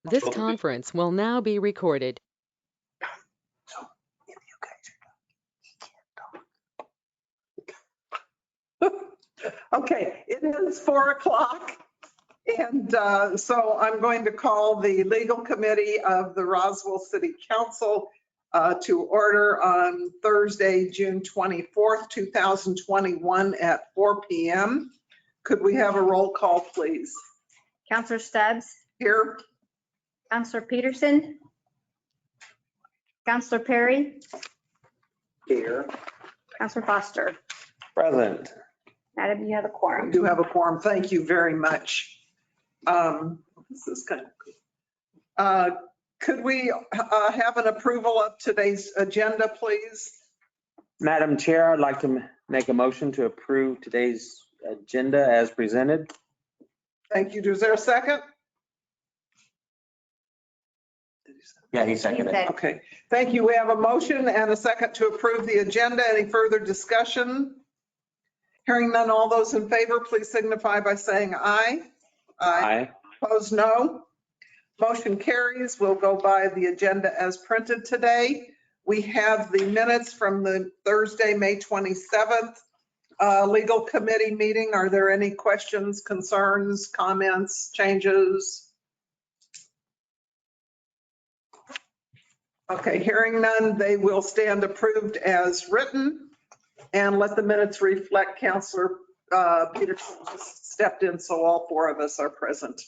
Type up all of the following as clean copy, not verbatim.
This conference will now be recorded. So if you guys are done, okay, it is 4 o'clock. And so I'm going to call the legal committee of the Roswell City Council to order on Thursday, June 24th, 2021 at 4 p.m. Could we have a roll call, please? Counselor Stubbs, Here. Counselor Peterson, Counselor Perry, Here. Counselor Foster. Present. Madam, you have a We quorum. do have a quorum. Thank you very much. This is kind of cool. Could we have an approval of today's agenda, please? Madam Chair, I'd like to make a motion to approve today's agenda as presented. Thank you. Is there a second? Yeah, he seconded it. Okay, thank you. We have a motion and a second to approve the agenda. Any further discussion? Hearing none, all those in favor, please signify by saying aye. Aye. Opposed, no. Motion carries. We'll go by the agenda as printed today. We have the minutes from the Thursday, May 27th legal committee meeting. Are there any questions, concerns, comments, changes? Okay, hearing none, they will stand approved as written. And let the minutes reflect Counselor Peterson just stepped in, so all four of us are present.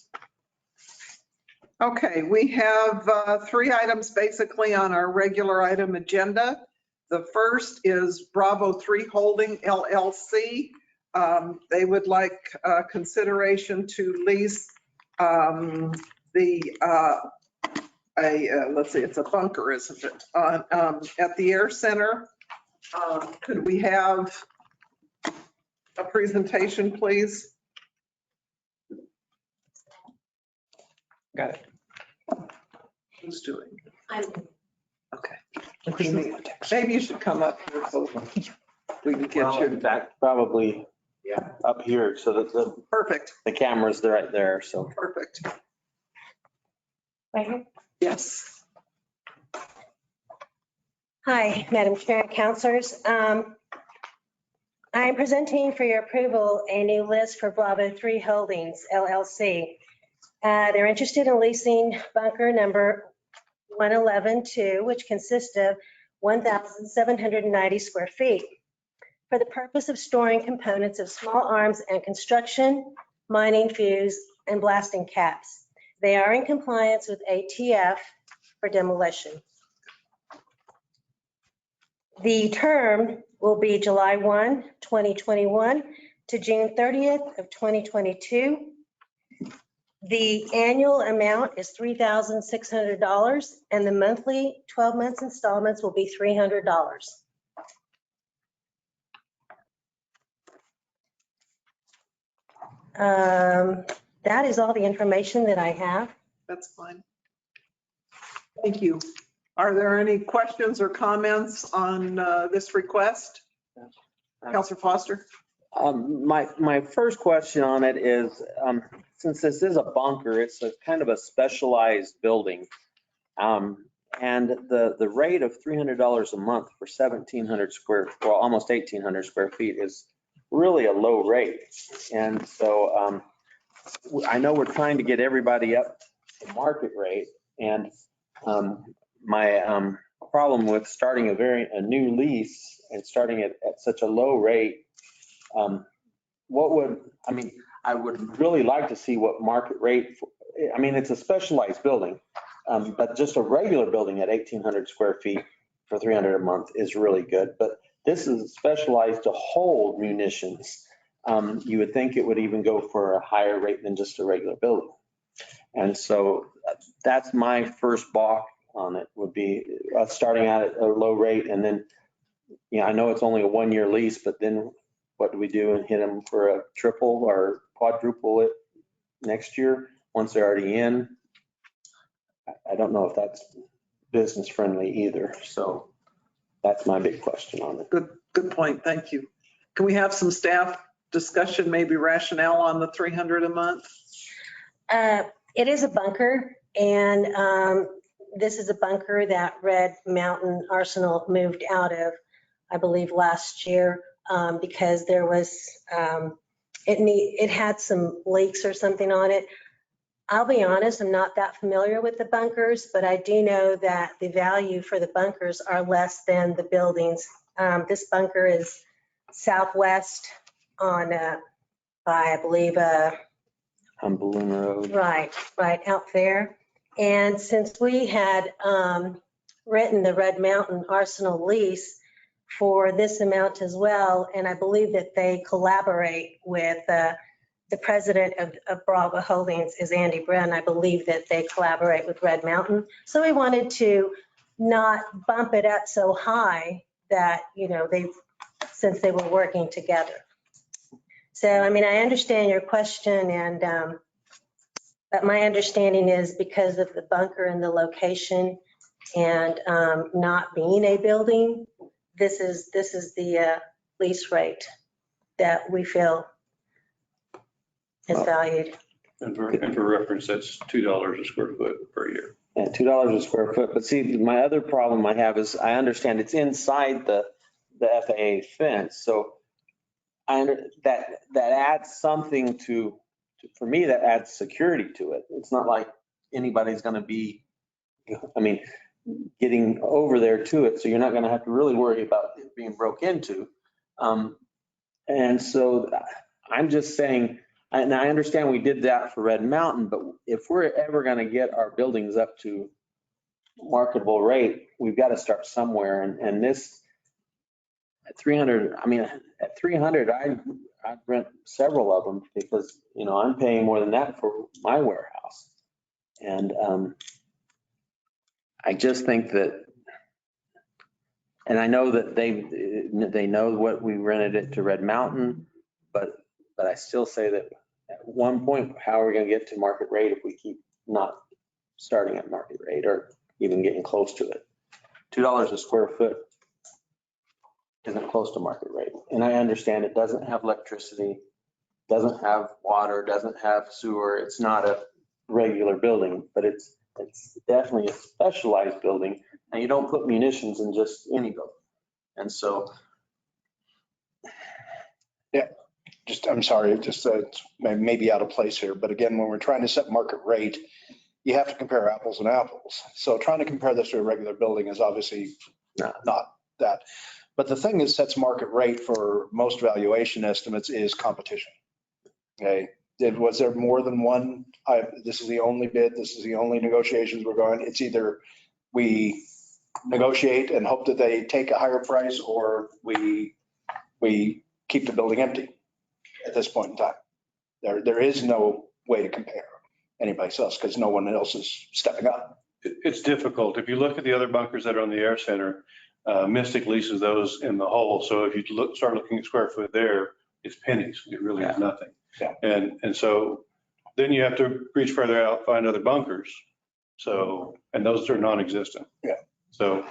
Okay, we have 3 items basically on our regular item agenda. The first is Bravo 3 Holding LLC. They would like consideration to lease let's see, it's a bunker, isn't it? At the Air Center. Could we have a presentation, please? Got it. Who's doing? Okay. Maybe Maybe you should come up here so we can get you. Back probably, yeah, up here so that Perfect, the camera's right there, so. perfect. Right here. Yes. Hi, Madam Chair and Councilors. I am presenting for your approval a new list for Bravo 3 Holdings LLC. They're interested in leasing bunker number 111-2, which consists of 1,790 square feet, for the purpose of storing components of small arms and construction, mining, fuse, and blasting caps. They are in compliance with ATF for demolition. The term will be July 1, 2021 to June 30th of 2022. The annual amount is $3,600 and the monthly 12 months installments will be $300. That is all the information that I have. That's fine. Thank you. Are there any questions or comments on this request? Counselor Foster? My first question on it is, since this is a bunker, it's a kind of a specialized building. And the rate of $300 a month for 1,700 square, well, almost 1,800 square feet is really a low rate. And so I know we're trying to get everybody up to market rate. And my problem with starting a new lease and starting it at such a low rate, I would really like to see what market rate, it's a specialized building, but just a regular building at 1,800 square feet for $300 a month is really good. But this is specialized to hold munitions. You would think it would even go for a higher rate than just a regular building. And so that's my first balk on it, would be starting out at a low rate. And then, I know it's only a 1-year lease, but then what do we do and hit them for a triple or quadruple it next year once they're already in? I don't know if that's business friendly either. So that's my big question on it. Good point. Thank you. Can we have some staff discussion, maybe rationale on the $300 a month? It is a bunker. And this is a bunker that Red Mountain Arsenal moved out of, I believe, last year because there was, it had some leaks or something on it. I'll be honest, I'm not that familiar with the bunkers, but I do know that the value for the bunkers are less than the buildings. This bunker is southwest on, I believe, On Balloon Road. right out there. And since we had written the Red Mountain Arsenal lease for this amount as well, and I believe that they collaborate with the president of Bravo Holdings is Andy Brenn. I believe that they collaborate with Red Mountain. So we wanted to not bump it up so high that, since they were working together. So, I mean, I understand your question, and but my understanding is because of the bunker and the location and not being a building, this is the lease rate that we feel is valued. And for reference, that's $2 a square foot per year. Yeah, $2 a square foot. But see, my other problem I have is I understand it's inside the FAA fence. So that adds something for me, that adds security to it. It's not like anybody's going to be, getting over there to it. So you're not going to have to really worry about it being broke into. And so I'm just saying, and I understand we did that for Red Mountain, but if we're ever going to get our buildings up to marketable rate, we've got to start somewhere. And this at 300, at 300, I'd rent several of them because, I'm paying more than that for my warehouse. And I just think that, and I know that they know what we rented it to Red Mountain, but I still say that at one point, how are we going to get to market rate if we keep not starting at market rate or even getting close to it? $2 a square foot isn't close to market rate. And I understand it doesn't have electricity, doesn't have water, doesn't have sewer. It's not a regular building, but it's definitely a specialized building. And you don't put munitions in just any building. And so. Yeah, I'm sorry, just maybe out of place here. But again, when we're trying to set market rate, you have to compare apples and apples. So trying to compare this to a regular building is obviously not that. But the thing that sets market rate for most valuation estimates is competition. Okay, was there more than one? This is the only bid. This is the only negotiations we're going. It's either we negotiate and hope that they take a higher price, or we keep the building empty at this point in time. There is no way to compare anybody else because no one else is stepping up. It's difficult. If you look at the other bunkers that are on the Air Center, Mystic leases those in the hole. So if you start looking at square foot there, it's pennies. It really is nothing. Yeah. And so then you have to reach further out, find other bunkers. So, and those are non-existent. Yeah. So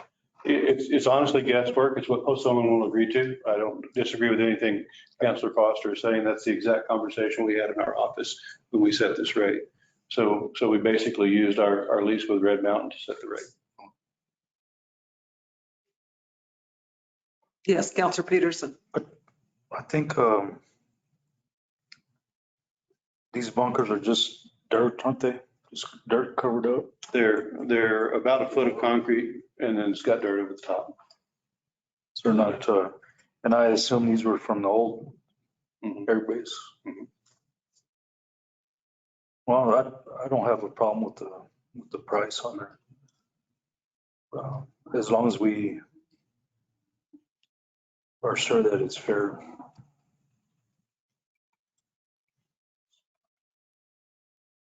it's honestly guesswork. It's what someone will agree to. I don't disagree with anything Councilor Foster is saying. That's the exact conversation we had in our office when we set this rate. So we basically used our lease with Red Mountain to set the rate. Yes, Counselor Peterson. I think these bunkers are just dirt, aren't they? Just dirt covered up. They're about a foot of concrete and then it's got dirt over the top. So they're not, and I assume these were from the old air base. Mhm. Well, I don't have a problem with the price on there. As long as we are sure that it's fair.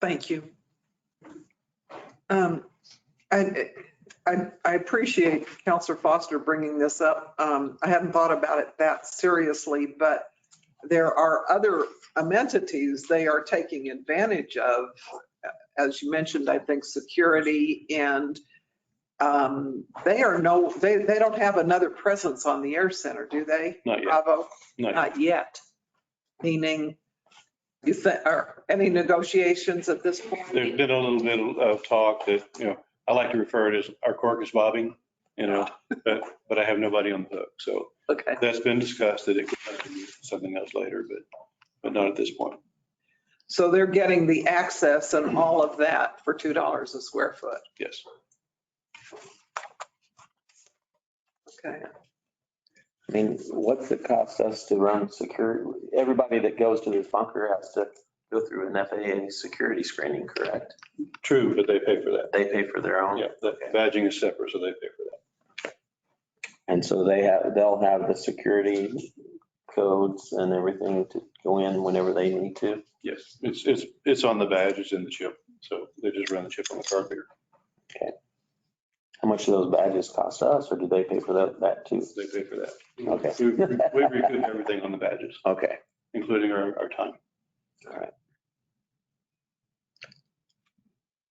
Thank you. I appreciate Counselor Foster bringing this up. I hadn't thought about it that seriously, but there are other amenities they are taking advantage of. As you mentioned, I think security, and they don't have another presence on the Air Center, do they? Not yet. Bravo? Not yet. Not yet. Meaning You think, or any negotiations at this point? There's been a little bit of talk that, I like to refer it as our cork is bobbing, but I have nobody on the hook. So Okay. that's been discussed that it could be something else later, but not at this point. So they're getting the access and all of that for $2 a square foot. Yes. Okay. I mean, what's it cost us to run security? Everybody that goes to this bunker has to go through an FAA security screening, correct? True, but they pay for that. They pay for their own? Yeah, the badging is separate, so they pay for that. And so they'll have the security codes and everything to go in whenever they need to? Yes, it's on the badge, it's in the chip. So they just run the chip on the card reader. Okay. How much do those badges cost us, or do they pay for that too? They pay for that. Okay. We recoup everything on the badges, Okay, including our time. all right.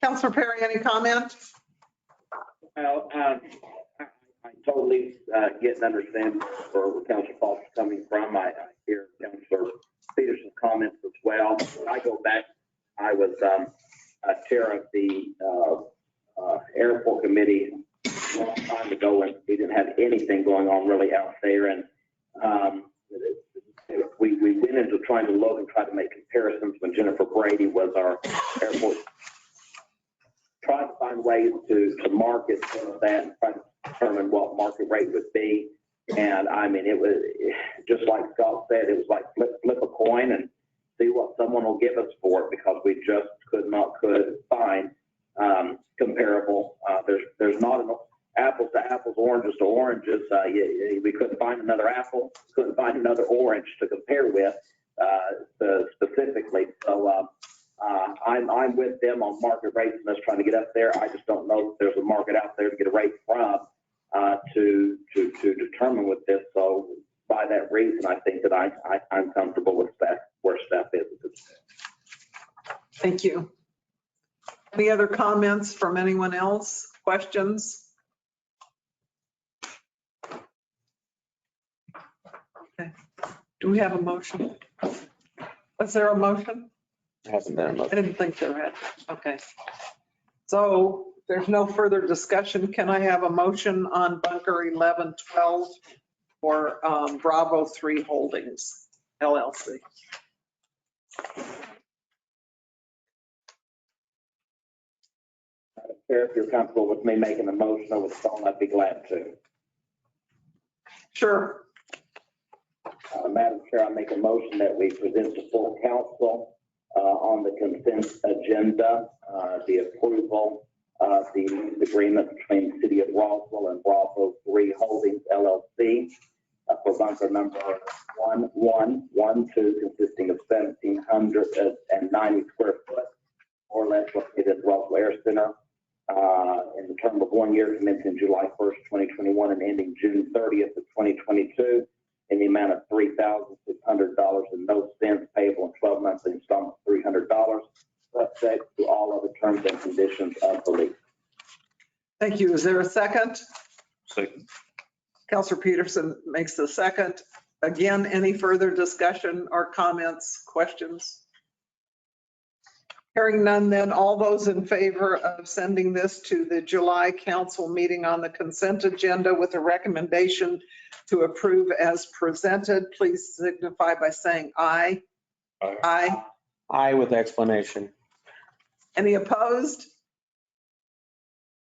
Councilor Perry, any comment? Well, I totally get and understand where Councilor Foster's coming from. I hear Councilor Peterson's comments as well. When I go back, I was chair of the airport committee a long time ago, and we didn't have anything going on really out there. And we went into trying to look and try to make comparisons when Jennifer Brady was our airport. Tried to find ways to market some of that and try to determine what market rate would be. And I mean, it was just like Scott said, it was like flip a coin and see what someone will give us for it, because we just could find comparable. There's not enough apples to apples, oranges to oranges. We couldn't find another apple, couldn't find another orange to compare with specifically. So I'm with them on market rates and us trying to get up there. I just don't know if there's a market out there to get a rate from to determine with this. So by that reason, I think that I'm comfortable with that, where staff is. Thank you. Any other comments from anyone else? Questions? Okay. Do we have a motion? Was there a motion? Hasn't been a I motion. didn't think there had. Okay. So there's no further discussion. Can I have a motion on bunker 1112 for Bravo 3 Holdings LLC? Chair, if you're comfortable with me making a motion over the phone, I'd be glad to. Sure. Madam Chair, I make a motion that we present to full council on the consent agenda, the approval of the lease agreement between the City of Roswell and Bravo 3 Holdings LLC for bunker number 1112, consisting of 1,790 square foot, more or less located at Roswell Air Center, in the term of 1 year, commencing July 1st, 2021 and ending June 30th of 2022. In the amount of $3,600 and no cents, payable in 12 monthly installments, $300, subject to all other terms and conditions of the lease. Thank you. Is there a second? Second. Councilor Peterson makes the second. Again, any further discussion or comments, questions? Hearing none, then all those in favor of sending this to the July council meeting on the consent agenda with a recommendation to approve as presented, please signify by saying aye. Aye. Aye. Aye with explanation. Any opposed?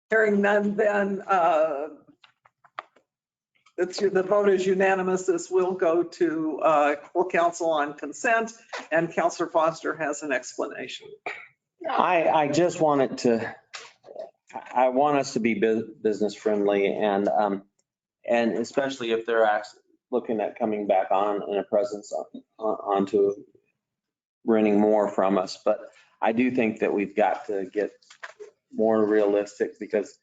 Hearing none, then the vote is unanimous. This will go to full council on consent, and Councilor Foster has an explanation. I just want it to, I want us to be business friendly and especially if they're looking at coming back on in a presence onto renting more from us. But I do think that we've got to get more realistic, because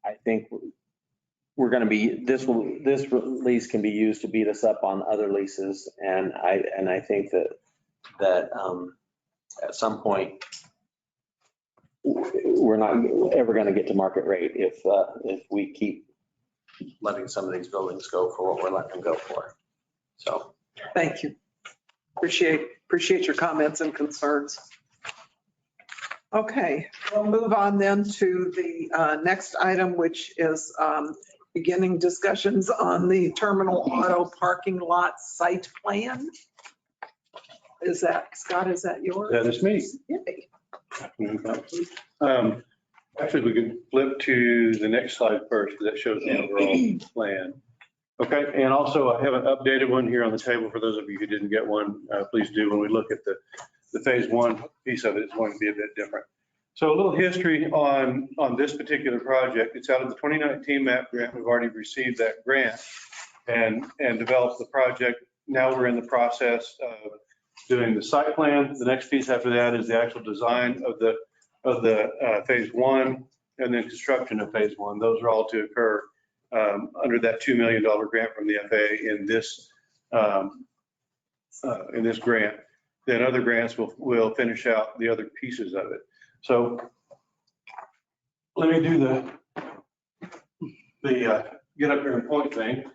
I think we're going to be, this lease can be used to beat us up on other leases. And I think that at some point, we're not ever going to get to market rate if we keep letting some of these buildings go for what we're letting them go for. So. Thank you. Appreciate Appreciate your comments and concerns. Okay, we'll move on then to the next item, which is beginning discussions on the terminal auto parking lot site plan. Is that, Scott, is that yours? That is me. Yay. Actually, we can flip to the next slide first, because that shows the overall plan. Okay, and also I have an updated one here on the table for those of you who didn't get one. Please do. When we look at the phase one piece of it, it's going to be a bit different. So a little history on this particular project. It's out of the 2019 MAP grant. We've already received that grant and developed the project. Now we're in the process of doing the site plan. The next piece after that is the actual design of the phase one, and then construction of phase one. Those are all to occur under that $2 million grant from the FAA in this grant. Then other grants will finish out the other pieces of it. So let me do the get up here and point thing.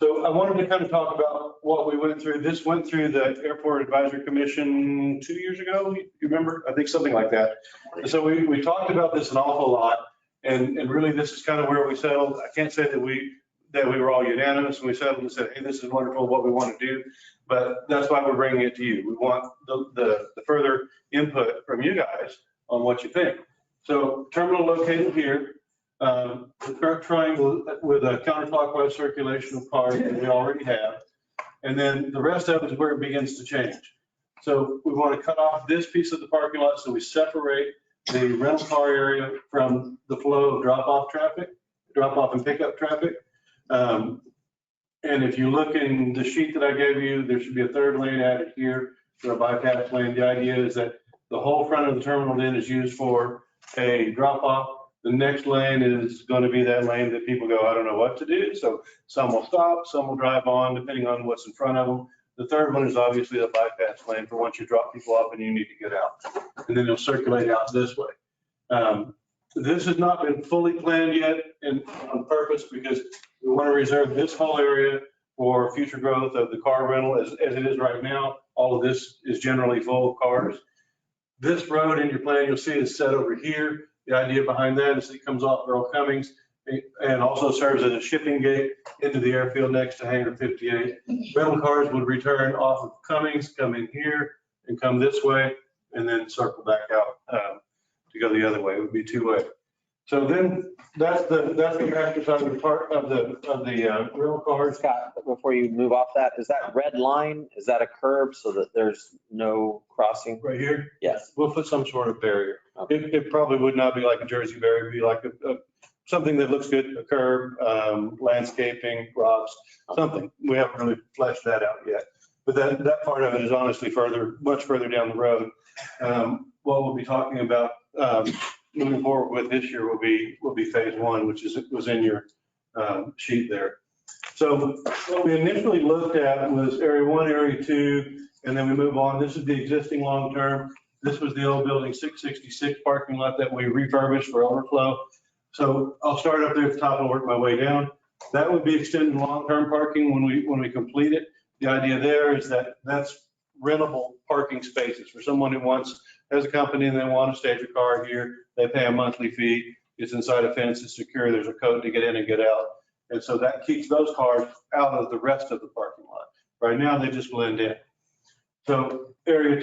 So I wanted to kind of talk about what we went through. This went through the Airport Advisory Commission 2 years ago. You remember? I think something like that. So we talked about this an awful lot, and really this is kind of where we settled. I can't say that we were all unanimous, and we settled and said, hey, this is wonderful, what we want to do. But that's why we're bringing it to you. We want the further input from you guys on what you think. So terminal located here. The current triangle with a counterclockwise circulation of cars that we already have. And then the rest of it is where it begins to change. So we want to cut off this piece of the parking lot so we separate the rental car area from the flow of drop-off and pickup traffic. And if you look in the sheet that I gave you, there should be a third lane added here for a bypass lane. The idea is that the whole front of the terminal then is used for a drop-off. The next lane is going to be that lane that people go, I don't know what to do. So some will stop, some will drive on, depending on what's in front of them. The third one is obviously the bypass lane for once you drop people off and you need to get out. And then they'll circulate out this way. This has not been fully planned yet and on purpose because we want to reserve this whole area for future growth of the car rental as it is right now. All of this is generally full of cars. This road in your plan, you'll see is set over here. The idea behind that is it comes off Earl Cummings and also serves as a shipping gate into the airfield next to Hangar 58. Rental cars would return off of Cummings, come in here and come this way and then circle back out to go the other way. It would be two-way. So then that's the tractor side of the part of the rental cars. Scott, before you move off that, is that red line, is that a curb so that there's no crossing? Right here? Yes. We'll put some sort of barrier. Okay. It probably would not be like a Jersey barrier, it'd be like something that looks good, a curb, landscaping, rocks, something. We haven't really fleshed that out yet. But that part of it is honestly much further down the road. What we'll be talking about moving forward with this year will be phase one, which was in your sheet there. So what we initially looked at was area one, area two, and then we move on. This is the existing long-term. This was the old building 666 parking lot that we refurbished for overflow. So I'll start up there at the top and work my way down. That would be extended long-term parking when we complete it. The idea there is that that's rentable parking spaces for someone who has a company and they want to stage a car here. They pay a monthly fee. It's inside a fence. It's secure. There's a code to get in and get out. And so that keeps those cars out of the rest of the parking lot. Right now, they just blend in. So area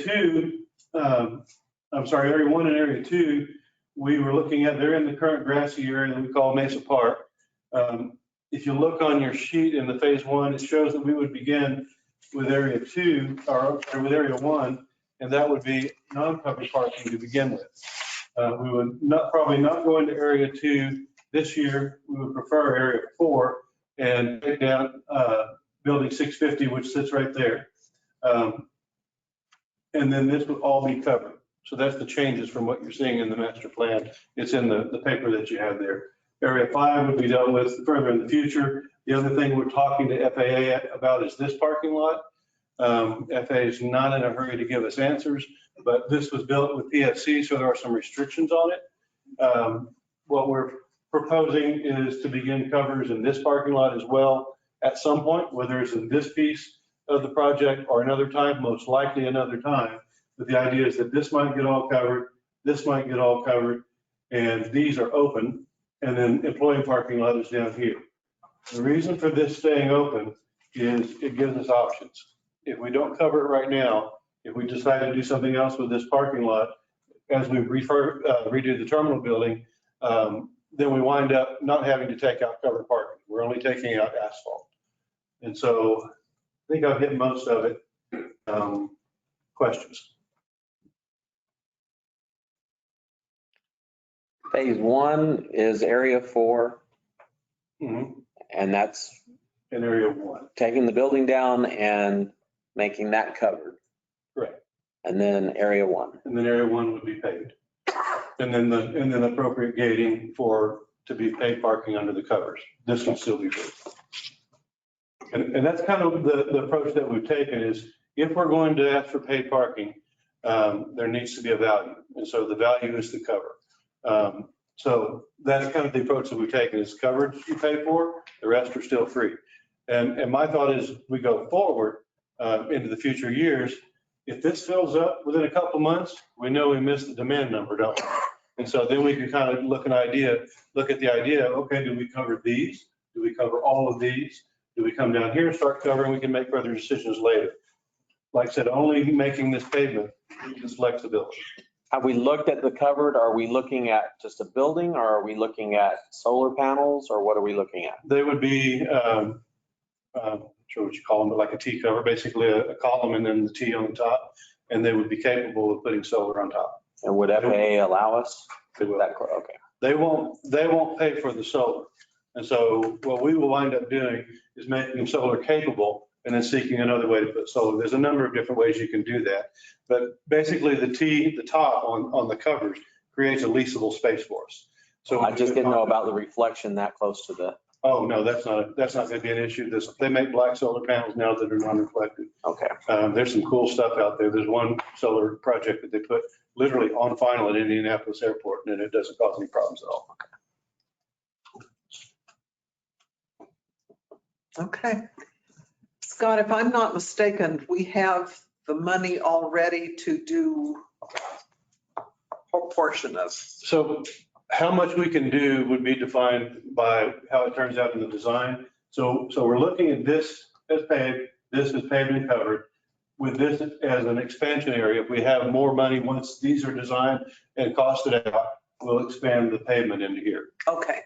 one and area two, we were looking at, they're in the current grassy area that we call Mesa Park. If you look on your sheet in the phase one, it shows that we would begin with area two or with area one, and that would be non-covered parking to begin with. We would probably not go into area two this year. We would prefer area four and take down building 650, which sits right there. And then this would all be covered. So that's the changes from what you're seeing in the master plan. It's in the paper that you have there. Area 5 would be dealt with further in the future. The other thing we're talking to FAA about is this parking lot. FAA is not in a hurry to give us answers, but this was built with PFC, so there are some restrictions on it. What we're proposing is to begin covers in this parking lot as well at some point, whether it's in this piece of the project or another time, most likely another time. But the idea is that this might get all covered, this might get all covered, and these are open, and then employee parking lot is down here. The reason for this staying open is it gives us options. If we don't cover it right now, if we decide to do something else with this parking lot, as we redo the terminal building, then we wind up not having to take out covered parking. We're only taking out asphalt. And so I think I've hit most of it. Questions? Phase 1 is area 4, Mhm. and that's In area 1. taking the building down and making that covered. Correct. And then area 1. And then area 1 would be paved. And then appropriate gating to be paid parking under the covers. This can still be paved. And that's kind of the approach that we've taken is if we're going to ask for paid parking, there needs to be a value. And so the value is the cover. So that's kind of the approach that we've taken is coverage you pay for, the rest are still free. And my thought is we go forward into the future years. If this fills up within a couple months, we know we missed the demand number, don't we? And so then we can kind of look at the idea, okay, do we cover these? Do we cover all of these? Do we come down here and start covering? We can make further decisions later. Like I said, only making this pavement is flexibility. Have we looked at the covered? Are we looking at just a building or are we looking at solar panels or what are we looking at? They would be, I'm not sure what you call them, but like a T cover, basically a column and then the T on the top. And they would be capable of putting solar on top. And would FAA allow us? They will. Okay. They won't pay for the solar. And so what we will wind up doing is making them solar capable and then seeking another way to put solar. There's a number of different ways you can do that. But basically the top on the covers creates a leasable space for us. So I just didn't know about the reflection that close to the, oh, no, that's not going to be an issue. They make black solar panels now that are non-reflective. okay. There's some cool stuff out there. There's one solar project that they put literally on final at Indianapolis Airport and it doesn't cause any problems at all. Okay. Scott, if I'm not mistaken, we have the money already to do a portion of. So how much we can do would be defined by how it turns out in the design. So we're looking at this as paved, this is paved and covered. With this as an expansion area, if we have more money, once these are designed and costed out, we'll expand the pavement into here. Okay.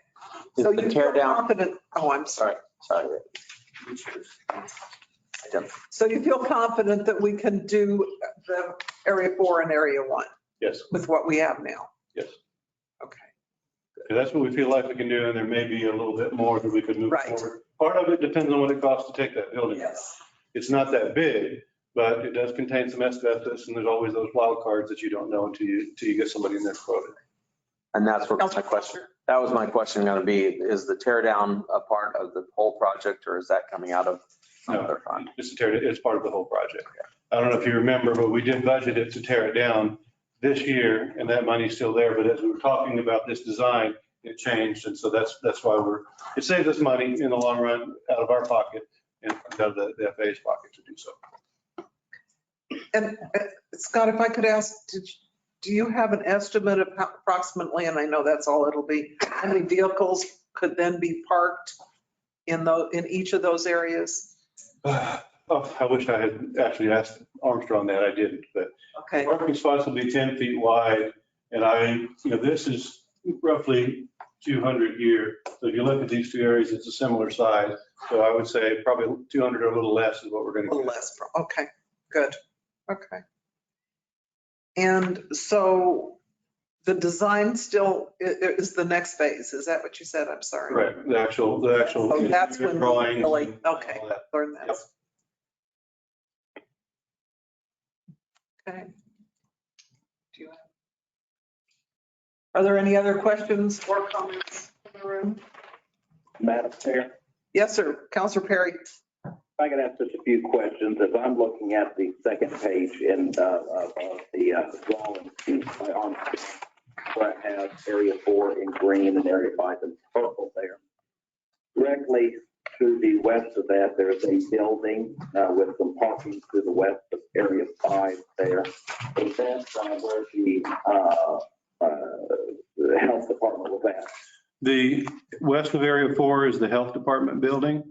Is So the you tear feel down? confident, oh, I'm sorry. Sorry. So you feel confident that we can do the area 4 and area 1 Yes, with what we have now? yes. Okay. And that's what we feel like we can do, and there may be a little bit more that we could move Right. forward. Part of it depends on what it costs to take that building. Yes. It's not that big, but it does contain some asbestos, and there's always those wild cards that you don't know until you get somebody in there quoted. And that's what my question, that was my question going to be, is the tear down a part of the whole project or is that coming out of some other fund? It's part of the whole project. I don't know if you remember, but we did budget it to tear it down this year, and that money's still there. But as we were talking about this design, it changed, and so that's why it saves us money in the long run out of our pocket and out of the FAA's pocket to do so. And Scott, if I could ask, do you have an estimate of how approximately, and I know that's all it'll be, how many vehicles could then be parked in each of those areas? Oh, I wish I had actually asked Armstrong that. I didn't, but Okay. parking spots will be 10 feet wide. And this is roughly 200 here. So if you look at these two areas, it's a similar size. So I would say probably 200 or a little less is what we're going A to little get. less, okay, good, okay. And so the design still is the next phase, is that what you said? I'm sorry. Correct. The actual. So that's when we drawings really, and okay, all that. learn that. Yep. Okay. Are there any other questions or comments in the room? Madam Chair, Yes, sir. Counselor Perry. if I could ask just a few questions. As I'm looking at the second page of the drawing by Armstrong, where I have area 4 in green and area 5 in purple there. Correctly, to the west of that, there's a building with some parking to the west of Area 5 there. Is that where the health department was at? The west of Area 4 is the Health Department building,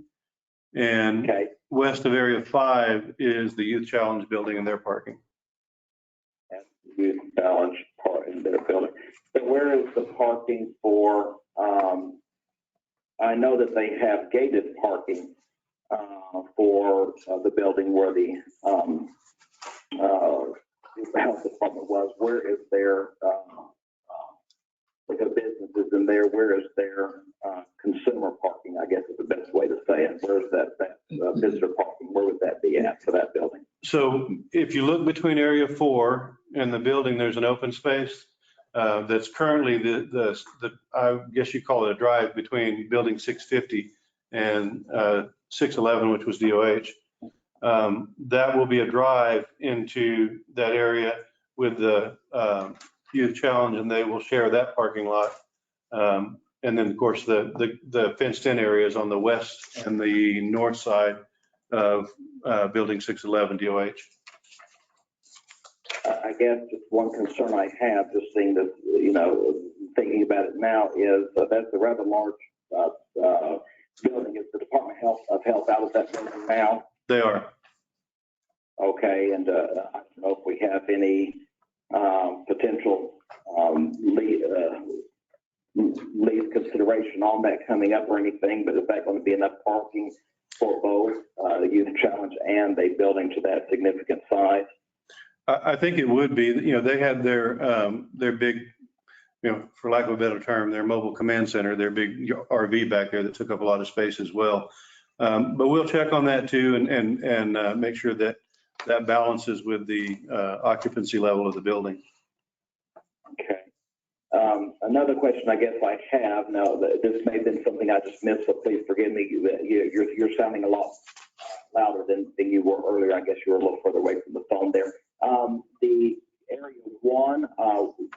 and Okay, west of Area 5 is the Youth Challenge building and their parking. that's the youth challenge part in their building. So where is the parking for, I know that they have gated parking for the building where the health department was. Where is their, like a business is in there, where is their consumer parking, I guess is the best way to say it. Where's that visitor parking? Where would that be at for that building? So if you look between Area 4 and the building, there's an open space that's currently I guess you call it a drive between building 650 and 611, which was DOH. That will be a drive into that area with the Youth Challenge, and they will share that parking lot. And then, of course, the fenced-in areas on the west and the north side of building 611 DOH. I guess just one concern I have, just seeing this, thinking about it now, is that's a rather large building. Is the Department of Health out of that building now? They are. Okay, and I don't know if we have any potential leave consideration on that coming up or anything, but is that going to be enough parking for both the Youth Challenge and a building to that significant size? I think it would be. They had their big, for lack of a better term, their mobile command center, their big RV back there that took up a lot of space as well. But we'll check on that too and make sure that balances with the occupancy level of the building. Okay. Another question I guess I have now, this may have been something I just missed, so please forgive me. You're sounding a lot louder than you were earlier. I guess you were a little further away from the phone there. The Area 1,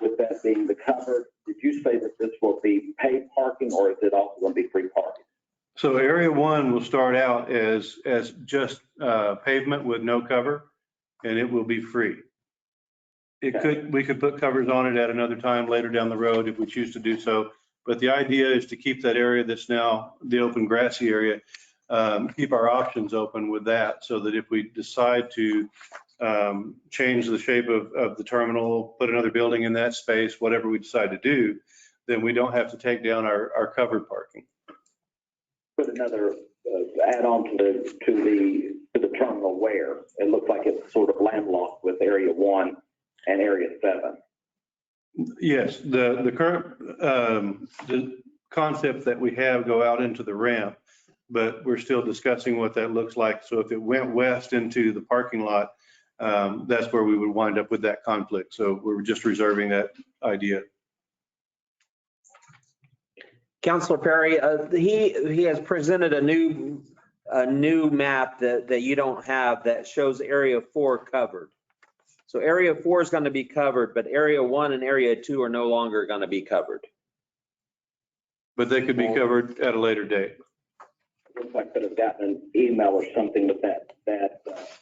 with that being the cover, did you say that this will be paid parking or is it also going to be free parking? So Area 1 will start out as just pavement with no cover, and it will be free. We could put covers on it at another time later down the road if we choose to do so. But the idea is to keep that area that's now the open grassy area, keep our options open with that so that if we decide to change the shape of the terminal, put another building in that space, whatever we decide to do, then we don't have to take down our covered parking. Put another add on to the terminal where it looks like it's sort of landlocked with Area 1 and Area 7. Yes, the current the concept that we have go out into the ramp, but we're still discussing what that looks like. So if it went west into the parking lot, that's where we would wind up with that conflict. So we're just reserving that idea. Councilor Perry, he has presented a new map that you don't have that shows Area 4 covered. So Area 4 is going to be covered, but Area 1 and Area 2 are no longer going to be covered. But they could be covered at a later date. If I could have gotten an email or something with that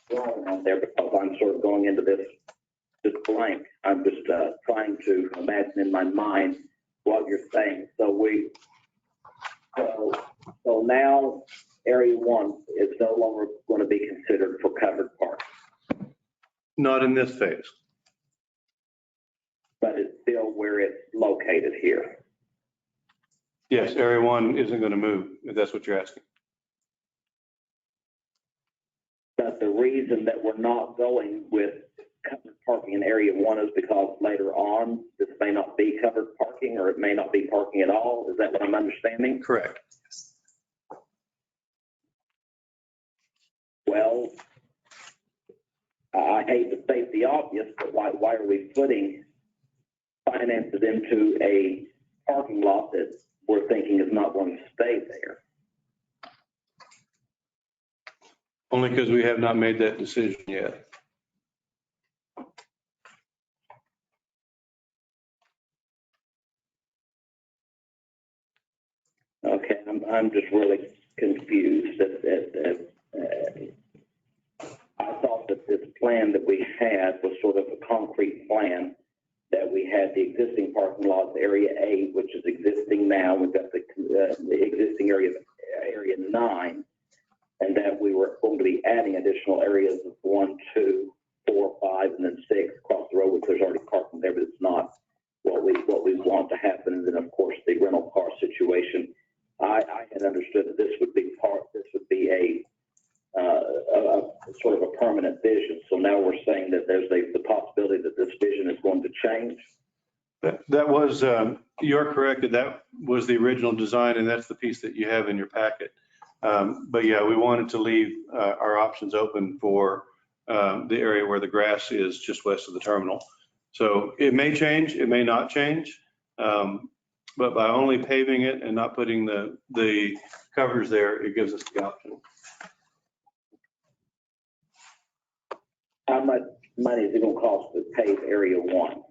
drawing on there, because I'm sort of going into this blank. I'm just trying to imagine in my mind what you're saying. So now Area 1 is no longer going to be considered for covered park. Not in this phase. But it's still where it's located here. Yes, Area 1 isn't going to move, if that's what you're asking. But the reason that we're not going with covered parking in Area 1 is because later on, this may not be covered parking or it may not be parking at all. Is that what I'm understanding? Correct. Well, I hate to state the obvious, but why are we putting finances into a parking lot that we're thinking is not going to stay there? Only because we have not made that decision yet. Okay, I'm just really confused. I thought that this plan that we had was sort of a concrete plan, that we had the existing parking lots, area 8, which is existing now. We've got the existing area 9, and that we were going to be adding additional areas of 1, 2, 4, 5, and then 6 across the road, which there's already parking there, but it's not what we want to happen. And then, of course, the rental car situation. I had understood that this would be a sort of a permanent vision. So now we're saying that there's the possibility that this vision is going to change. That was, you're correct that was the original design, and that's the piece that you have in your packet. But yeah, we wanted to leave our options open for the area where the grass is just west of the terminal. So it may change, it may not change. But by only paving it and not putting the covers there, it gives us the option. How much money is it going to cost to pave area 1?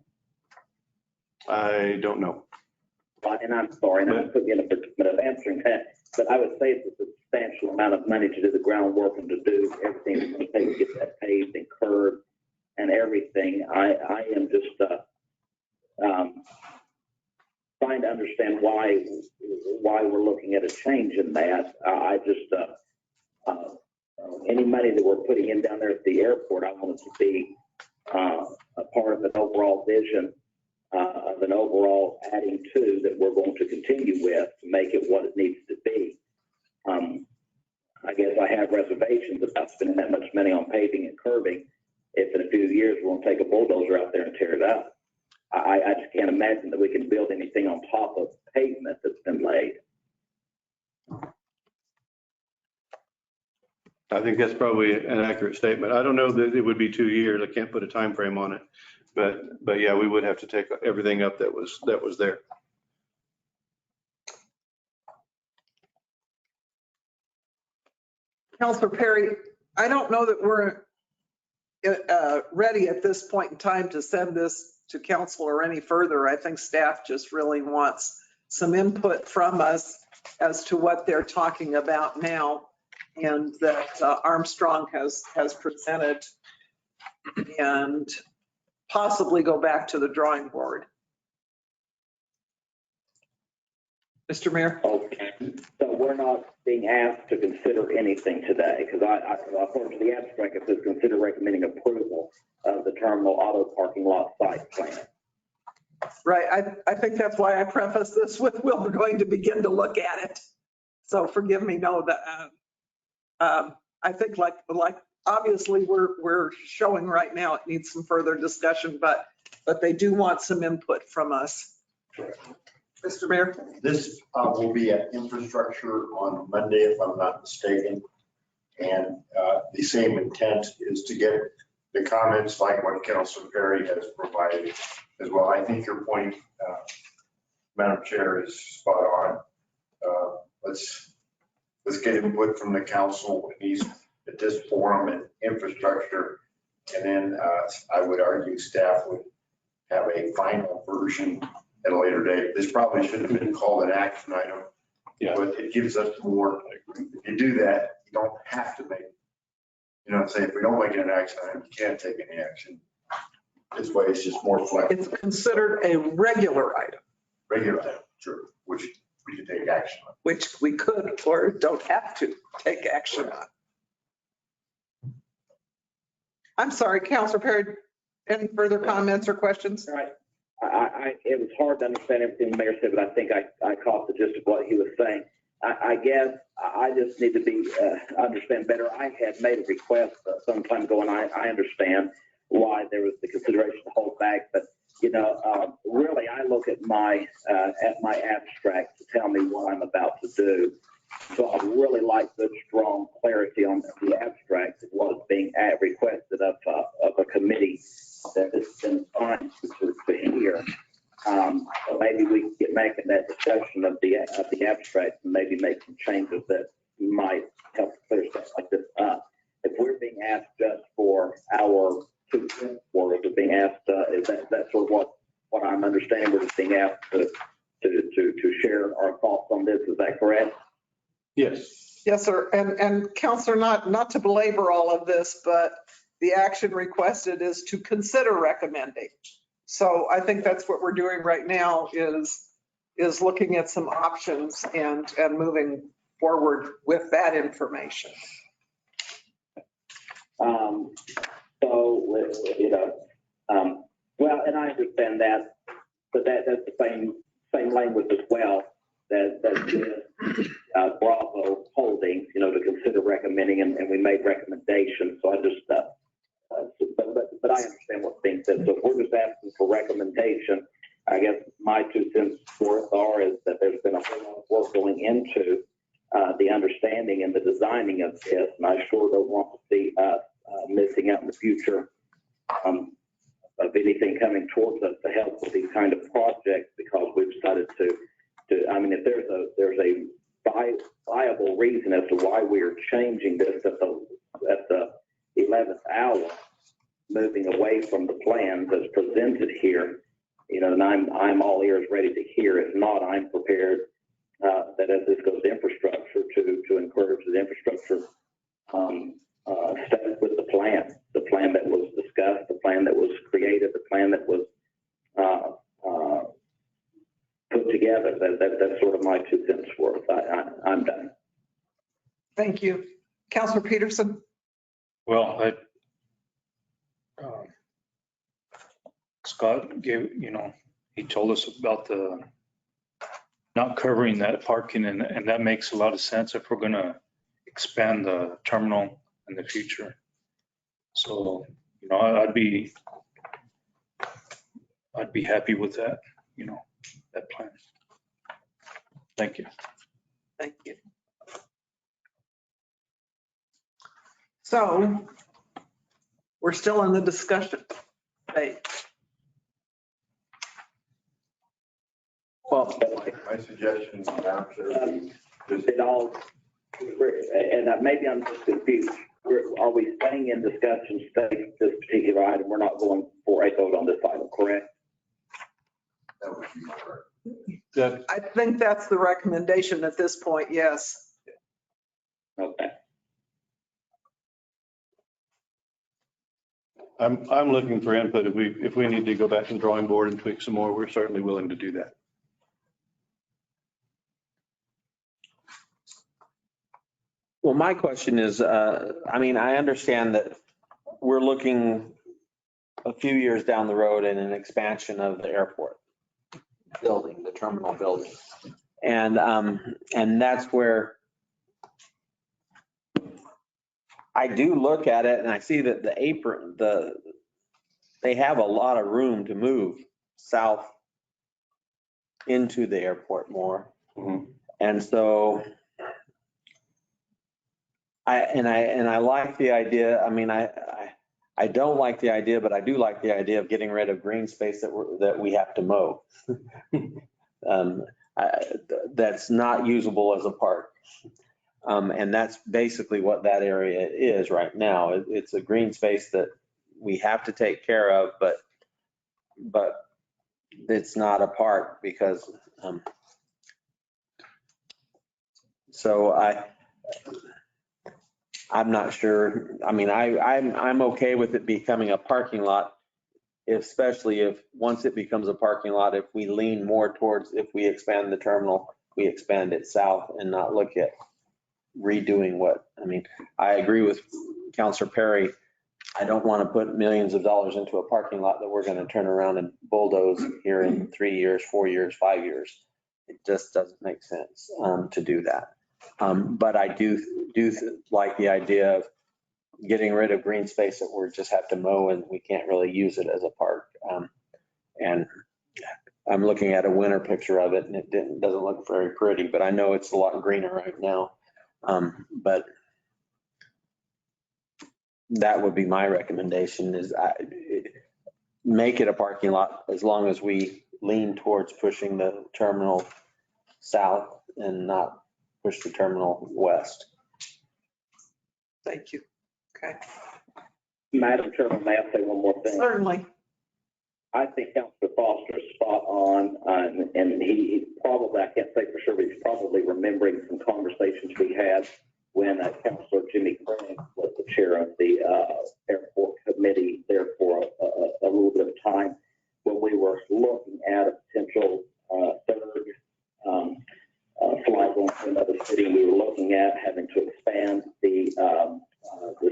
I don't know. And I'm sorry, and I'm putting you in a predicament of answering that, but I would say it's a substantial amount of money to do the groundwork and to do everything it's going to take to get that paved and curbed and everything. I am just trying to understand why we're looking at a change in that. Any money that we're putting in down there at the airport, I want it to be a part of an overall vision of an overall adding to that we're going to continue with to make it what it needs to be. I guess I have reservations about spending that much money on paving and curbing if in a few years we're going to take a bulldozer out there and tear it up. I just can't imagine that we can build anything on top of pavement that's been laid. I think that's probably an accurate statement. I don't know that it would be 2 years. I can't put a time frame on it. But yeah, we would have to take everything up that was there. Councilor Perry, I don't know that we're ready at this point in time to send this to council or any further. I think staff just really wants some input from us as to what they're talking about now, and that Armstrong has presented, and possibly go back to the drawing board. Mr. Mayor? Okay, so we're not being asked to consider anything today, because according to the abstract, it says consider recommending approval of the terminal auto parking lot site plan. Right, I think that's why I preface this with, we're going to begin to look at it. So forgive me, no, that I think like obviously we're showing right now it needs some further discussion, but they do want some input from us. Mr. Mayor? This will be at infrastructure on Monday, if I'm not mistaken. And the same intent is to get the comments like what Councilor Perry has provided as well. I think your point, Madam Chair, is spot on. Let's get input from the council at this forum and infrastructure. And then I would argue staff would have a final version at a later date. This probably shouldn't have been called an action item, but it gives us more. If you do that, you don't have to make, you know what I'm saying? If we don't make it an action item, you can't take any action. This way it's just more flexible. It's considered a regular item. Regular item, sure, which we can take action on. Which we could or don't have to take action on. I'm sorry, Councilor Perry, any further comments or questions? All right. It was hard to understand everything the mayor said, but I think I caught the gist of what he was saying. I guess I just need to understand better. I had made a request some time ago, and I understand why there was the consideration to hold back. But really, I look at my abstract to tell me what I'm about to do. So I really like good, strong clarity on the abstract of what is being requested of a committee that has been assigned to hear. So maybe we can get back in that discussion of the abstract and maybe make some changes that might help clear stuff like this up. If we're being asked just for our 2 cents, or if we're being asked, is that sort of what I'm understanding? We're just being asked to share our thoughts on this. Is that correct? Yes. Yes, sir. And Counselor, not to belabor all of this, but the action requested is to consider recommending. So I think that's what we're doing right now is looking at some options and moving forward with that information. Well, and I understand that, but that's the same language as well that Bravo Holdings, to consider recommending, and we made recommendations. So I just, but I understand what's being said. So if we're just asking for recommendation, I guess my 2 cents worth is that there's been a whole lot of work going into the understanding and the designing of this, and I sure don't want to see us missing out in the future of anything coming towards us to help with these kind of projects, because we've decided to I mean, if there's a viable reason as to why we are changing this at the 11th hour, moving away from the plans as presented here, and I'm all ears ready to hear. If not, I'm prepared that as this goes to infrastructure to encourage the infrastructure step with the plan that was discussed, the plan that was created, the plan that was put together. That's sort of my 2 cents worth. I'm done. Thank you. Counselor Peterson? Well, Scott gave, he told us about the not covering that parking, and that makes a lot of sense if we're going to expand the terminal in the future. So, I'd be happy with that, that plan. Thank you. Thank you. So we're still in the discussion phase. Well, My suggestion, Madam Chair, is It all, and maybe I'm just confused. Are we staying in discussion stage this particular item? We're not going for a vote on this item, correct? that would be correct. I think that's the recommendation at this point, yes. Okay. I'm looking for input. If we need to go back to the drawing board and tweak some more, we're certainly willing to do that. Well, my question is, I understand that we're looking a few years down the road in an expansion of the airport building, the terminal building. And that's where I do look at it and I see that the apron, they have a lot of room to move south into the airport more. Mhm. And so I like the idea. I don't like the idea, but I do like the idea of getting rid of green space that we have to mow. That's not usable as a park. And that's basically what that area is right now. It's a green space that we have to take care of, but it's not a park because, so I'm not sure. I'm okay with it becoming a parking lot, especially if once it becomes a parking lot, if we lean more towards, if we expand the terminal, we expand it south and not look at redoing I agree with Counselor Perry. I don't want to put millions of dollars into a parking lot that we're going to turn around and bulldoze here in 3 years, 4 years, 5 years. It just doesn't make sense to do that. But I do like the idea of getting rid of green space that we just have to mow and we can't really use it as a park. And I'm looking at a winter picture of it and it doesn't look very pretty, but I know it's a lot greener right now. But that would be my recommendation is make it a parking lot as long as we lean towards pushing the terminal south and not push the terminal west. Thank you. Okay. Madam Chairman, may I say one more thing? Certainly. I think Councilor Foster is spot on, and he probably, I can't say for sure, but he's probably remembering some conversations we had when Councilor Jimmy Craig was the chair of the airport committee there for a little bit of time, when we were looking at a potential third flight going to another city. We were looking at having to expand the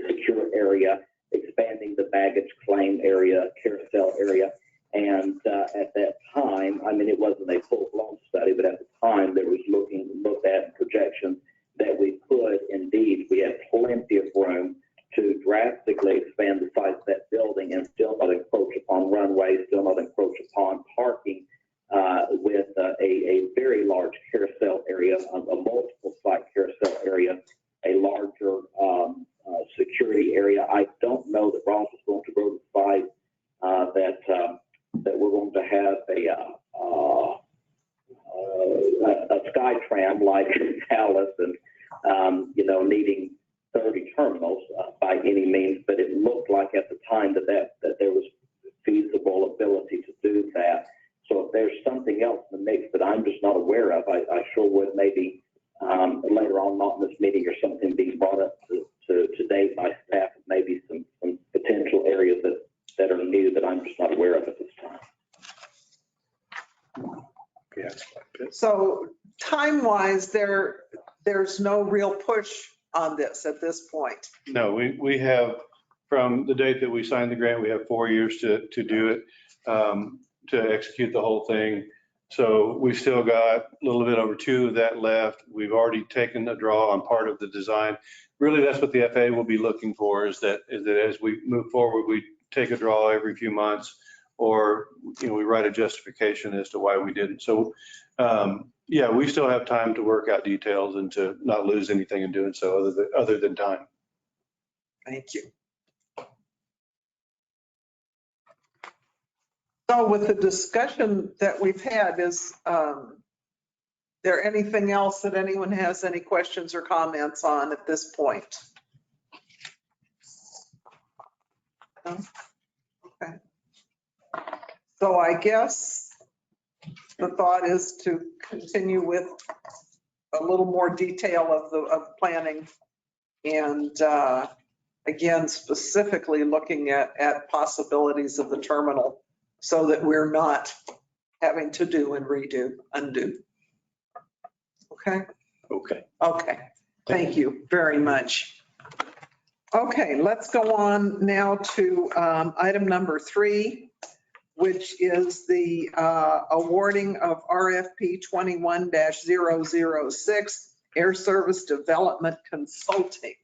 secure area, expanding the baggage claim area, carousel area. And at that time, I mean, it wasn't a full-blown study, but at the time there was looked at projections that we could indeed, we had plenty of room to drastically expand the size of that building and still not encroach upon runways, still not encroach upon parking, with a very large carousel area, a multiple site carousel area, a larger security area. I don't know that Ross is going to go to the site that we're going to have a sky tram like Dallas and needing 30 terminals by any means, but it looked like at the time that there was feasible ability to do that. So if there's something else in the mix that I'm just not aware of, I sure would maybe later on, not in this meeting or something, being brought up to date by staff, maybe some potential areas that are new that I'm just not aware of at this time. Yes. So time-wise, there's no real push on this at this point. No, we have, from the date that we signed the grant, we have 4 years to do it, to execute the whole thing. So we've still got a little bit over 2 of that left. We've already taken a draw on part of the design. Really, that's what the FAA will be looking for, is that as we move forward, we take a draw every few months, or we write a justification as to why we didn't. So yeah, we still have time to work out details and to not lose anything in doing so other than time. Thank you. So with the discussion that we've had, is there anything else that anyone has any questions or comments on at this point? No? Okay. So I guess the thought is to continue with a little more detail of planning, and again, specifically looking at possibilities of the terminal, so that we're not having to do and undo. Okay? Okay. Okay. Thank you very much. Okay, let's go on now to item number 3, which is the awarding of RFP 21-006, Air Service Development Consulting.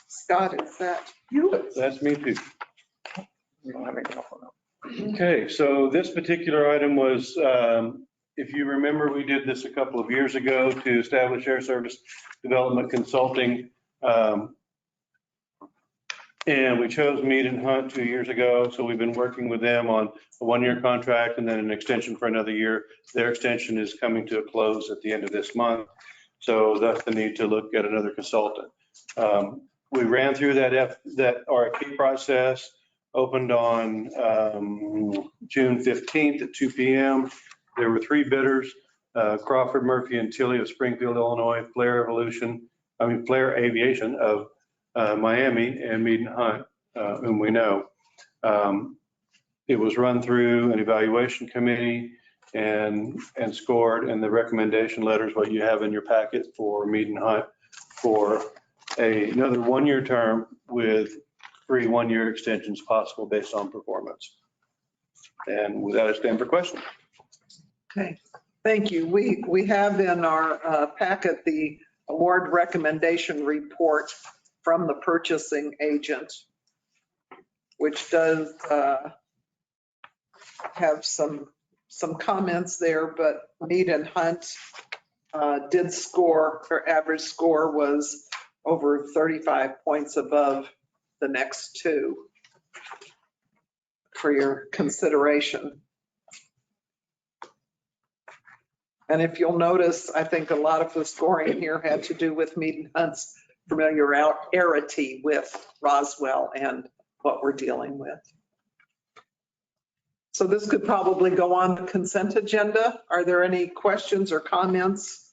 Scott, is that you? That's me too. Okay, so this particular item was, if you remember, we did this a couple of years ago to establish Air Service Development Consulting. And we chose Mead and Hunt 2 years ago. So we've been working with them on a 1-year contract and then an extension for another year. Their extension is coming to a close at the end of this month. So that's the need to look at another consultant. We ran through that RFP process, opened on June 15th at 2 p.m. There were 3 bidders, Crawford, Murphy, and Tilly of Springfield, Illinois, Flair Aviation of Miami, and Mead and Hunt, whom we know. It was run through an evaluation committee and scored, and the recommendation letters, what you have in your packet for Mead and Hunt, for another 1-year term with 3 1-year extensions possible based on performance. And with that, I stand for questions. Okay, thank you. We have in our packet the award recommendation report from the purchasing agent, which does have some comments there, but Mead and Hunt did score, their average score was over 35 points above the next 2 for your consideration. And if you'll notice, I think a lot of the scoring here had to do with Mead and Hunt's familiarity with Roswell and what we're dealing with. So this could probably go on the consent agenda. Are there any questions or comments?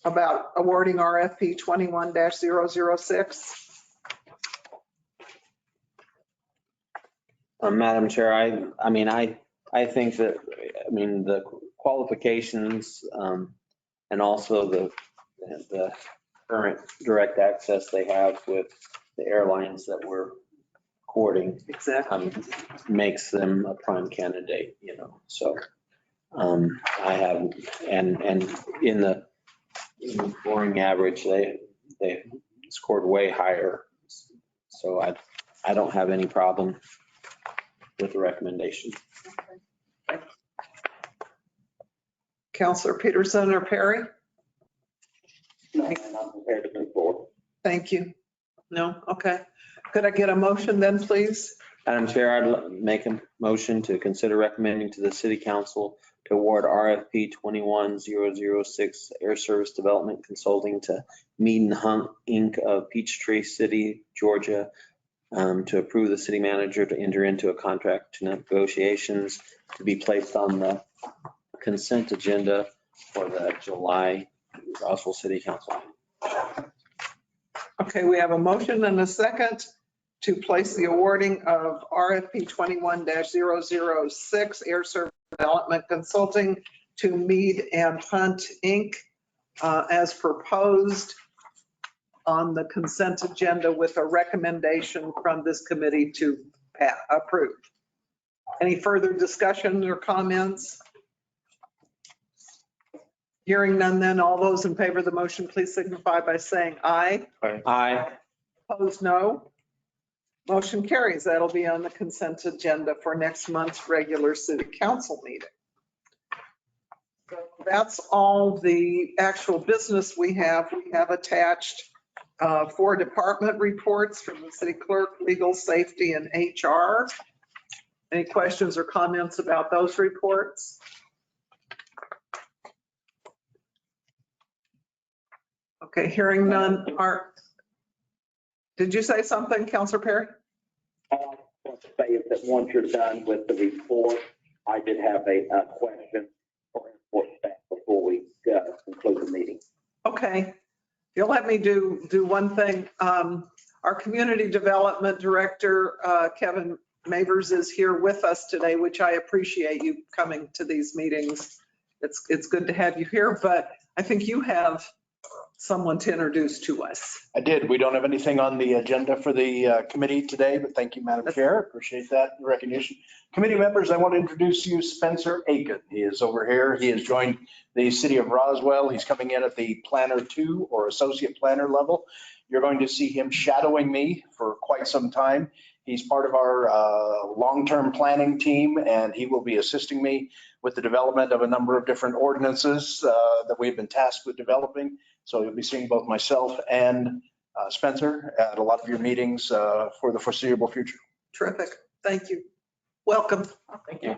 about awarding RFP 21-006. Madam Chair, I think that, the qualifications and also the current direct access they have with the airlines that we're courting Exactly. makes them a prime candidate, so I have, and in the scoring average, they scored way higher. So I don't have any problem with the recommendation. Counselor Peterson or Perry? No, and I'm prepared to move forward. Thank you. No? Okay. Could I get a motion then, please? Madam Chair, I'd make a motion to consider recommending to the city council to award RFP 21006 Air Service Development Consulting to Mead and Hunt Inc. of Peachtree City, Georgia, to approve the city manager to enter into a contract negotiations to be placed on the consent agenda for the July Roswell City Council. Okay, we have a motion and a second to place the awarding of RFP 21-006 Air Service Development Consulting to Mead and Hunt Inc. As proposed on the consent agenda with a recommendation from this committee to approve. Any further discussion or comments? Hearing none, then all those in favor of the motion, please signify by saying aye. Aye. Opposed, no. Motion carries. That'll be on the consent agenda for next month's regular city council meeting. So that's all the actual business we have. We have attached 4 department reports from the city clerk, legal, safety, and HR. Any questions or comments about those reports? Okay, hearing none. Did you say something, Councilor Perry? I want to say is that once you're done with the report, I did have a question for airport staff before we conclude the meeting. Okay. You'll let me do one thing. Our community development director, Kevin Mavers, is here with us today, which I appreciate you coming to these meetings. It's good to have you here, but I think you have someone to introduce to us. I did. We don't have anything on the agenda for the committee today, but thank you, Madam Chair. Appreciate that recognition. Committee members, I want to introduce you Spencer Aiken. He is over here. He has joined the city of Roswell. He's coming in at the planner 2 or associate planner level. You're going to see him shadowing me for quite some time. He's part of our long-term planning team, and he will be assisting me with the development of a number of different ordinances that we've been tasked with developing. So you'll be seeing both myself and Spencer at a lot of your meetings for the foreseeable future. Terrific. Thank you. Welcome. Thank you.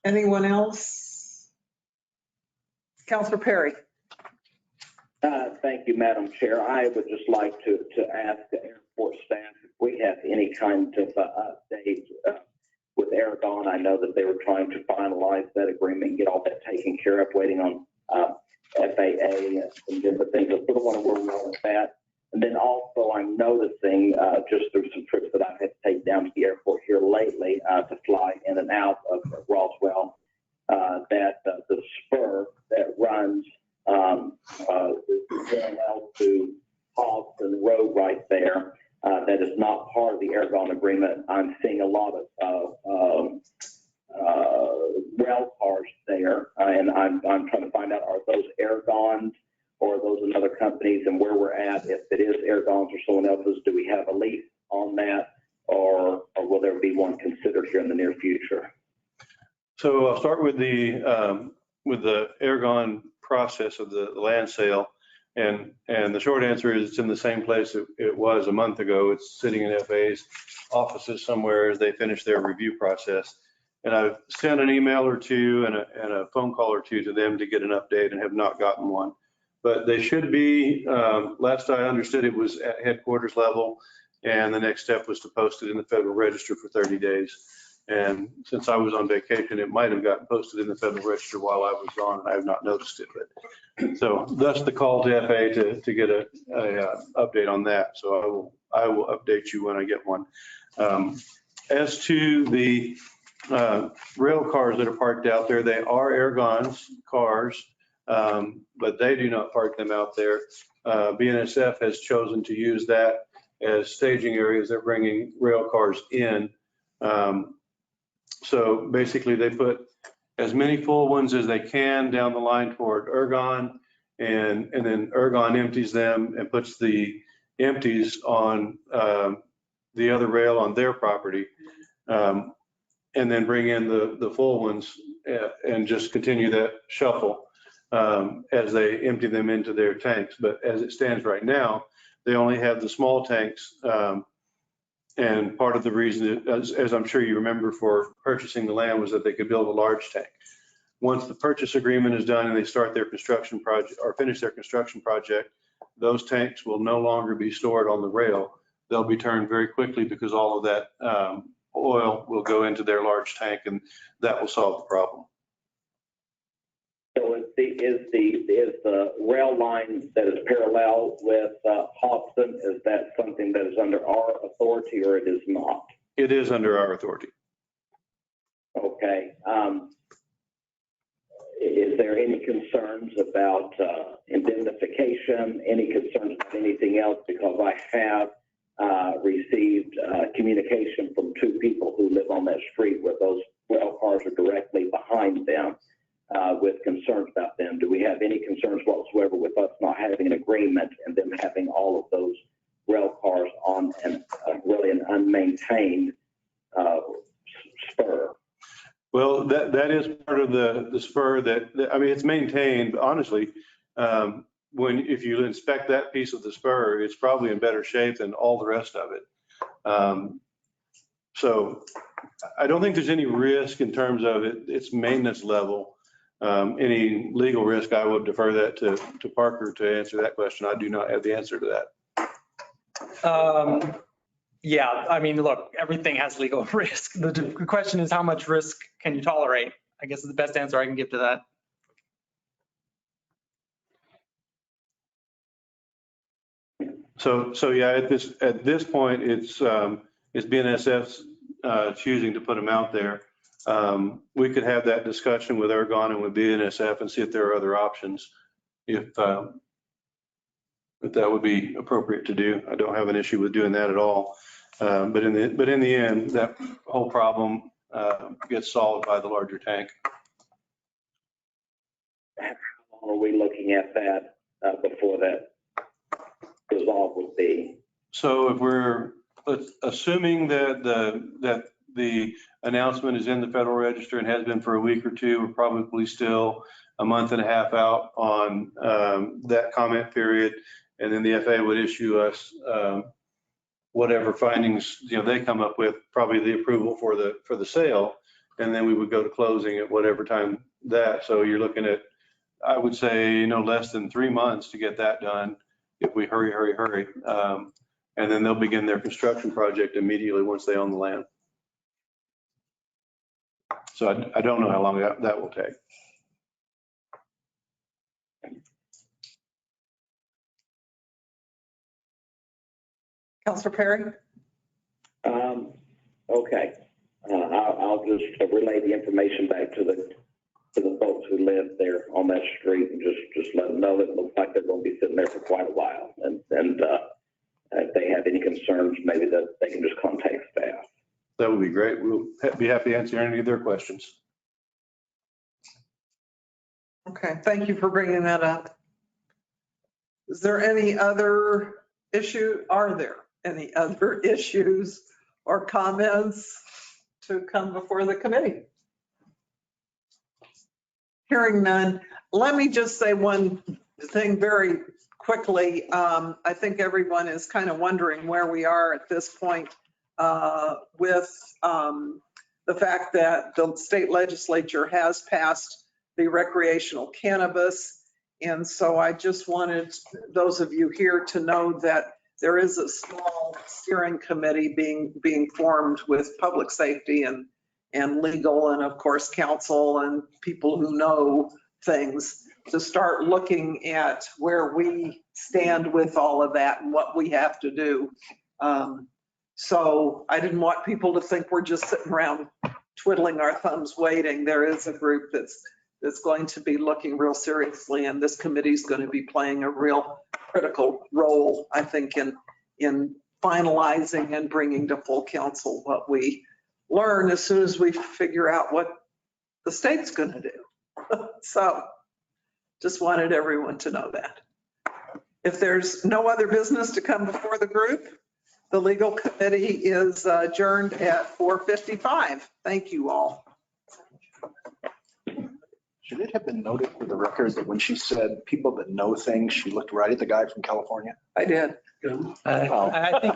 Anyone else? Councilor Perry. Thank you, Madam Chair. I would just like to ask the airport staff if we have any kind of update with Aragon. I know that they were trying to finalize that agreement and get all that taken care of, waiting on FAA and different things. I sort of want to work on with that. And then also I'm noticing just through some trips that I've had to take down to the airport here lately to fly in and out of Roswell, that the spur that runs parallel to Halston Road right there, that is not part of the Aragon agreement. I'm seeing a lot of rail cars there, and I'm trying to find out, are those Aragons or are those another companies, and where we're at, if it is Aragons or someone else's, do we have a lease on that, or will there be one considered here in the near future? So I'll start with the Aragon process of the land sale. And the short answer is it's in the same place it was a month ago. It's sitting in FAA's offices somewhere as they finish their review process. And I've sent an email or two and a phone call or two to them to get an update and have not gotten one. But they should be, last I understood, it was at headquarters level. And the next step was to post it in the Federal Register for 30 days. And since I was on vacation, it might have gotten posted in the Federal Register while I was gone, and I have not noticed it. But so thus the call to FAA to get a update on that. So I will update you when I get one. As to the rail cars that are parked out there, they are Ergon's cars, but they do not park them out there. BNSF has chosen to use that as staging areas. They're bringing rail cars in. So basically they put as many full ones as they can down the line toward Ergon, and then Ergon empties them and puts the empties on the other rail on their property, and then bring in the full ones and just continue that shuffle as they empty them into their tanks. But as it stands right now, they only have the small tanks. And part of the reason, as I'm sure you remember, for purchasing the land was that they could build a large tank. Once the purchase agreement is done and they start their construction project or finish their construction project, those tanks will no longer be stored on the rail. They'll be turned very quickly because all of that oil will go into their large tank, and that will solve the problem. So is the rail line that is parallel with Hobson, is that something that is under our authority or it is not? It is under our authority. Okay. Is there any concerns about indemnification, any concerns about anything else? Because I have received communication from two people who live on that street where those rail cars are directly behind them with concerns about them. Do we have any concerns whatsoever with us not having an agreement and them having all of those rail cars on really an unmaintained spur? Well, that is part of the spur that, I mean, it's maintained, honestly. If you inspect that piece of the spur, it's probably in better shape than all the rest of it. So I don't think there's any risk in terms of its maintenance level. Any legal risk, I would defer that to Parker to answer that question. I do not have the answer to that. Yeah, I mean, look, everything has legal risk. The question is, how much risk can you tolerate? I guess is the best answer I can give to that. So yeah, at this point, it's BNSF's choosing to put them out there. We could have that discussion with Ergon and with BNSF and see if there are other options, if that would be appropriate to do. I don't have an issue with doing that at all. But in the end, that whole problem gets solved by the larger tank. How long are we looking at that before that resolve would be? So if we're assuming that the announcement is in the Federal Register and has been for a week or two, we're probably still a month and a half out on that comment period. And then the FAA would issue us whatever findings they come up with, probably the approval for the sale, and then we would go to closing at whatever time that. So you're looking at, I would say, less than 3 months to get that done if we hurry. And then they'll begin their construction project immediately once they own the land. So I don't know how long that will take. Councilor Perry? Okay. I'll just relay the information back to the folks who live there on that street and just let them know that it looks like they're going to be sitting there for quite a while. And if they have any concerns, maybe that they can just contact staff. That would be great. We'll be happy to answer any of their questions. Okay, thank you for bringing that up. Is there any other issue? Are there any other issues or comments to come before the committee? Hearing none, let me just say one thing very quickly. I think everyone is kind of wondering where we are at this point with the fact that the state legislature has passed the recreational cannabis. And so I just wanted those of you here to know that there is a small steering committee being formed with public safety and and legal and of course counsel and people who know things to start looking at where we stand with all of that and what we have to do. So I didn't want people to think we're just sitting around twiddling our thumbs waiting. There is a group that's going to be looking real seriously, and this committee is going to be playing a real critical role, I think, in finalizing and bringing to full council what we learn as soon as we figure out what the state's going to do. So just wanted everyone to know that. If there's no other business to come before the group, the legal committee is adjourned at 4:55. Thank you all. Should it have been noted for the record that when she said people that know things, she looked right at the guy from California? I did. I think